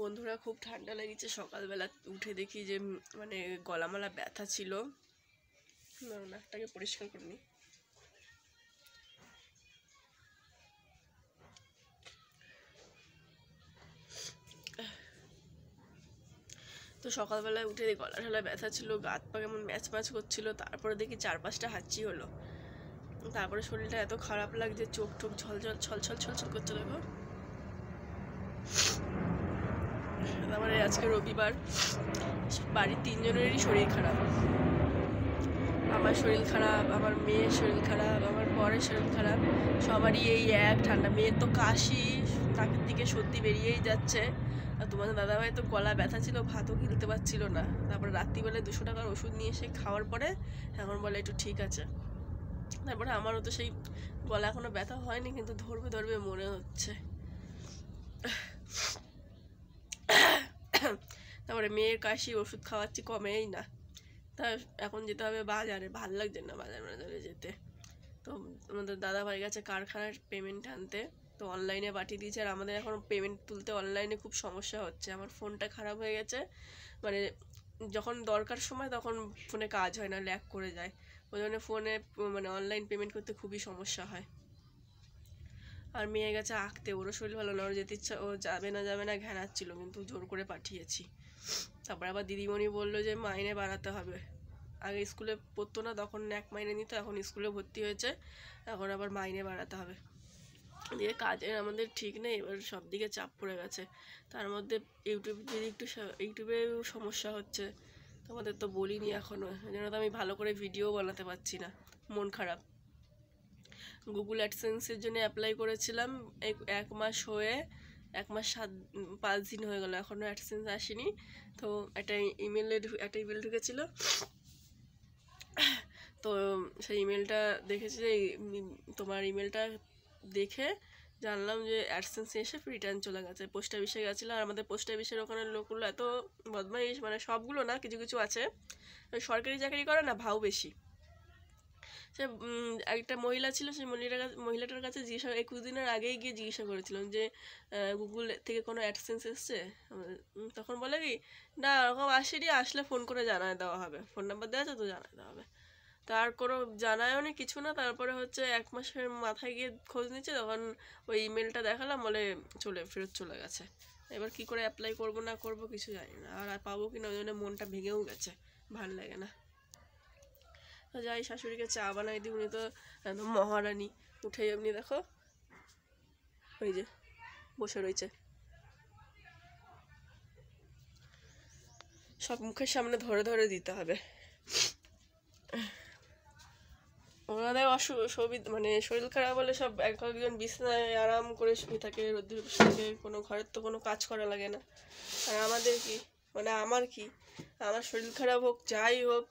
বন্ধুরা, খুব ঠান্ডা লেগেছে। সকালবেলা উঠে দেখি যে মানে গলামালা ব্যথা ছিল। নাকটাকে পরিষ্কার করে নিই। তো সকালবেলায় উঠে গলা ঠলা ব্যথা ছিল, গা পা কেমন ম্যাচ ম্যাচ করছিল। তারপরে দেখি 4-5টা হাঁচি হলো। তারপরে শরীরটা এত খারাপ লাগছে, চোখ টোক ঝলঝল ছলছল ছলছল করছে। দেখো, তারপরে আজকে রবিবার, বাড়ির 3জনেরই শরীর খারাপ। আমার শরীর খারাপ, আমার মেয়ের শরীর খারাপ, আমার বরের শরীর খারাপ, সবারই এই এক ঠান্ডা। মেয়ের তো কাশি, নাকের দিকে সর্দি বেরিয়েই যাচ্ছে। আর তোমাদের দাদাভাই তো গলা ব্যথা ছিল, ভাতও গিলতে পারছিল না। তারপরে রাত্রিবেলায় 200 টাকার ওষুধ নিয়ে এসে খাওয়ার পরে এখন বলে একটু ঠিক আছে। তারপরে আমারও তো সেই গলা এখনো ব্যথা হয়নি, কিন্তু ধরবে ধরবে মনে হচ্ছে। তারপরে মেয়ের কাশি, ওষুধ খাওয়াচ্ছি, কমেই না। তা এখন যেতে হবে বাজারে, ভাল লাগছে না বাজারে যেতে। তো আমাদের দাদাভাই গেছে কারখানার পেমেন্ট আনতে, তো অনলাইনে পাঠিয়ে দিয়েছে। আর আমাদের এখন পেমেন্ট তুলতে অনলাইনে খুব সমস্যা হচ্ছে। আমার ফোনটা খারাপ হয়ে গেছে, মানে যখন দরকার সময় তখন ফোনে কাজ হয় না, ল্যাগ করে যায়। ওই জন্য ফোনে মানে অনলাইন পেমেন্ট করতে খুবই সমস্যা হয়। আর মেয়ে গেছে আঁকতে, ওরও শরীর ভালো না, ওর যেতে ইচ্ছা, ও যাবে না ঘ্যানাচ্ছিল, কিন্তু জোর করে পাঠিয়েছি। তারপর আবার দিদিমণি বললো যে মাইনে বাড়াতে হবে। আগে স্কুলে পড়তো না, তখন 1 মাইনে নিত, এখন স্কুলে ভর্তি হয়েছে, এখন আবার মাইনে বাড়াতে হবে। দিয়ে কাজের আমাদের ঠিক নেই, এবার সব দিকে চাপ পড়ে গেছে। তার মধ্যে ইউটিউবেও সমস্যা হচ্ছে। তোমাদের তো বলিনি এখনও, ওই জন্য তো আমি ভালো করে ভিডিও বানাতে পারছি না, মন খারাপ। গুগল অ্যাডসেন্সের জন্য অ্যাপ্লাই করেছিলাম, 1 মাস হয়ে 1 মাস 5 দিন হয়ে গেল, এখনও অ্যাডসেন্স আসেনি। তো একটা ইমেল ঢুকেছিল, তো সেই ইমেলটা দেখেছি যে তোমার ইমেলটা দেখে জানলাম যে অ্যাডসেন্স এসে রিটার্ন চলে গেছে। পোস্ট অফিসে গেছিলাম, আর আমাদের পোস্ট অফিসের ওখানে লোকগুলো এত বদমাইশ, মানে সবগুলো না, কিছু কিছু আছে সরকারি চাকরি করে না, ভাও বেশি। সে একটা মহিলা ছিল, সেই মহিলাটার কাছে জিজ্ঞাসা 21 দিনের আগেই গিয়ে জিজ্ঞাসা করেছিলাম যে গুগল থেকে কোনো অ্যাডসেন্স এসছে। তখন বলে কি, না ওরকম আসেনি, আসলে ফোন করে জানায় দেওয়া হবে, ফোন নাম্বার দেওয়া আছে তো জানায় দেওয়া হবে। তার কোনো জানায়ও নি, কিছু না। তারপরে হচ্ছে 1 মাসের মাথায় গিয়ে খোঁজ নিচ্ছে, তখন ওই ইমেলটা দেখালাম, বলে ফেরত চলে গেছে। এবার কি করে অ্যাপ্লাই করবো না করবো কিছু জানি না, আর পাবো কি না, ওই জন্য মনটা ভেঙেও গেছে, ভাল লাগে না। তো যাই, শাশুড়িকে চা বানাই দিই, উনি তো একদম মহারানী। উঠেই এমনি দেখো, ওই যে বসে রয়েছে, সব মুখের সামনে ধরে ধরে দিতে হবে। ওনাদের মানে শরীর খারাপ হলে সব একজন বিছানায় আরাম করে শুয়ে থাকে, রোদ্দুরে বসে থাকে, কোনো ঘরের তো কোনো কাজ করা লাগে না। আর আমাদের কি, মানে আমার কি, আমার শরীর খারাপ হোক যাই হোক,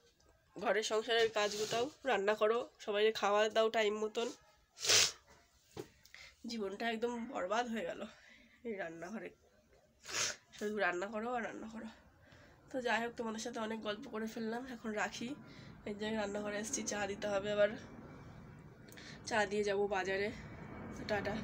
ঘরের সংসারের কাজ গোটাও, রান্না করো, সবাইকে খাওয়া দাও টাইম মতন। জীবনটা একদম বরবাদ হয়ে গেল এই রান্নাঘরে, শুধু রান্না করো আর রান্না করো। তো যাই হোক, তোমাদের সাথে অনেক গল্প করে ফেললাম, এখন রাখি। এই যে রান্নাঘরে এসেছি, চা দিতে হবে, আবার চা দিয়ে যাবো বাজারে। টাটা।